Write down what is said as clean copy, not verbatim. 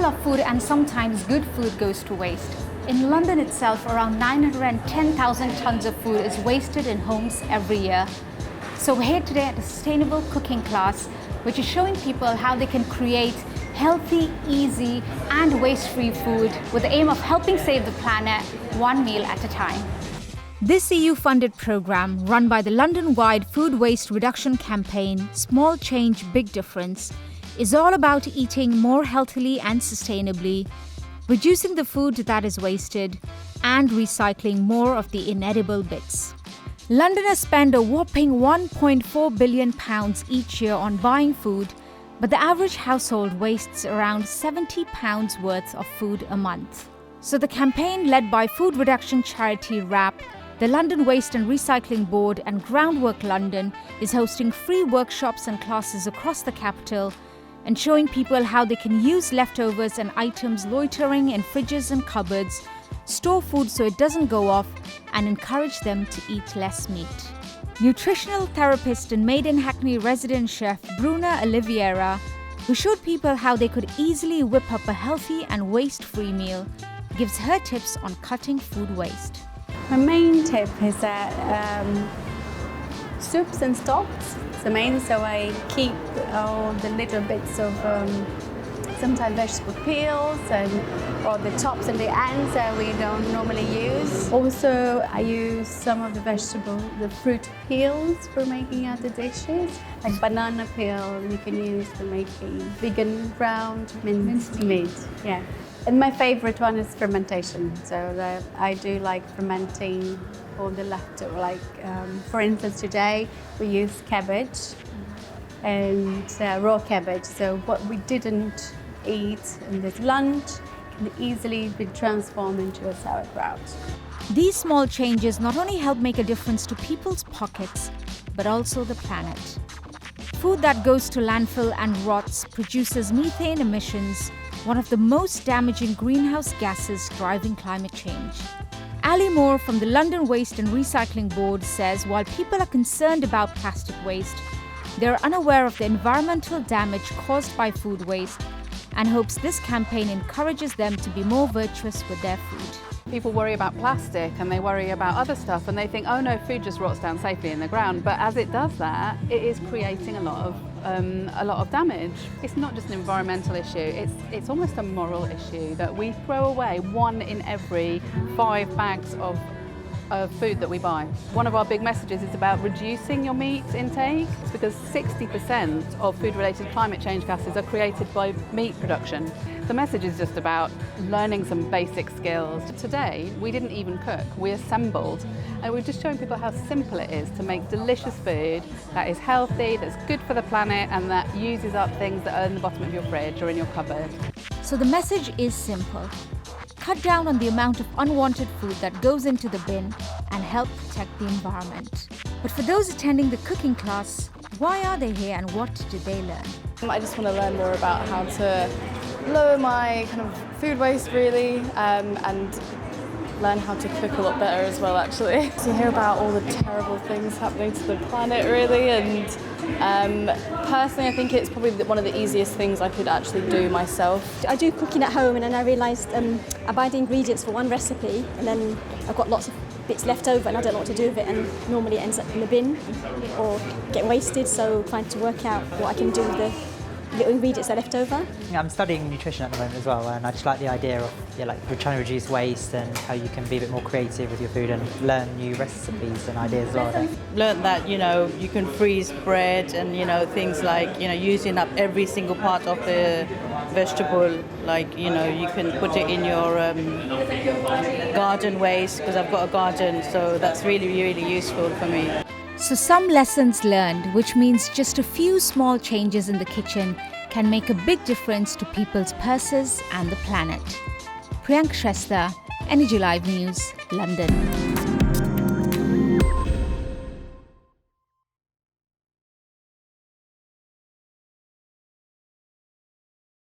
full of food and sometimes good food goes to waste. In London itself, around 910,000 tons of food is wasted in homes every year. So we're here today at a sustainable cooking class, which is showing people how they can create healthy, easy and waste-free food with the aim of helping save the planet one meal at a time. This EU-funded program, run by the London-wide food waste reduction campaign, Small Change, Big Difference, is all about eating more healthily and sustainably, reducing the food that is wasted, and recycling more of the inedible bits. Londoners spend a whopping £1.4 billion each year on buying food, but the average household wastes around £70 worth of food a month. So the campaign, led by food reduction charity WRAP, the London Waste and Recycling Board and Groundwork London, is hosting free workshops and classes across the capital and showing people how they can use leftovers and items loitering in fridges and cupboards, store food so it doesn't go off, and encourage them to eat less meat. Nutritional therapist and Made in Hackney resident chef Brunner Oliviero, who showed people how they could easily whip up a healthy and waste-free meal, gives her tips on cutting food waste. My main tip is that soups and stocks is the main, so I keep all the little bits of sometimes vegetable peels or the tops and the ends that we don't normally use. Also, I use some of the fruit peels for making other dishes. Like banana peel you can use for making vegan ground minced meat. Yeah. And my favorite one is fermentation. So I do like fermenting all the leftover. For instance, today we use cabbage and raw cabbage. So what we didn't eat in this lunch can easily be transformed into a sauerkraut. These small changes not only help make a difference to people's pockets, but also the planet. Food that goes to landfill and rots produces methane emissions, one of the most damaging greenhouse gases driving climate change. Ali Moore from the London Waste and Recycling Board says while people are concerned about plastic waste, they're unaware of the environmental damage caused by food waste and hopes this campaign encourages them to be more virtuous with their food. People worry about plastic and they worry about other stuff and they think, oh no, food just rots down safely in the ground. But as it does that, it is creating a lot of damage. It's not just an environmental issue, it's almost a moral issue that we throw away 1 in every 5 bags of food that we buy. One of our big messages is about reducing your meat intake. It's because 60% of food-related climate change gases are created by meat production. The message is just about learning some basic skills. Today, we didn't even cook, we assembled. And we're just showing people how simple it is to make delicious food that is healthy, that's good for the planet, and that uses up things that are in the bottom of your fridge or in your cupboard. So the message is simple. Cut down on the amount of unwanted food that goes into the bin and help protect the environment. But for those attending the cooking class, why are they here and what did they learn? I just want to learn more about how to lower my kind of food waste really, and learn how to cook a lot better as well actually. To hear about all the terrible things happening to the planet really, and personally I think it's probably one of the easiest things I could actually do myself. I do cooking at home and then I realised I buy the ingredients for one recipe and then I've got lots of bits left over and I don't know what to do with it, and normally it ends up in the bin or get wasted, so trying to work out what I can do with the little ingredients that are left over. Yeah, I'm studying nutrition at the moment as well, and I just like the idea of we're trying to reduce waste and how you can be a bit more creative with your food and learn new recipes and ideas as well. Learned that you can freeze bread and things like using up every single part of the vegetable, you can put it in your garden waste, because I've got a garden, so that's really, really useful for me. So some lessons learned, which means just a few small changes in the kitchen can make a big difference to people's purses and the planet. Priyanka, Shrestha, Energy Live News, London.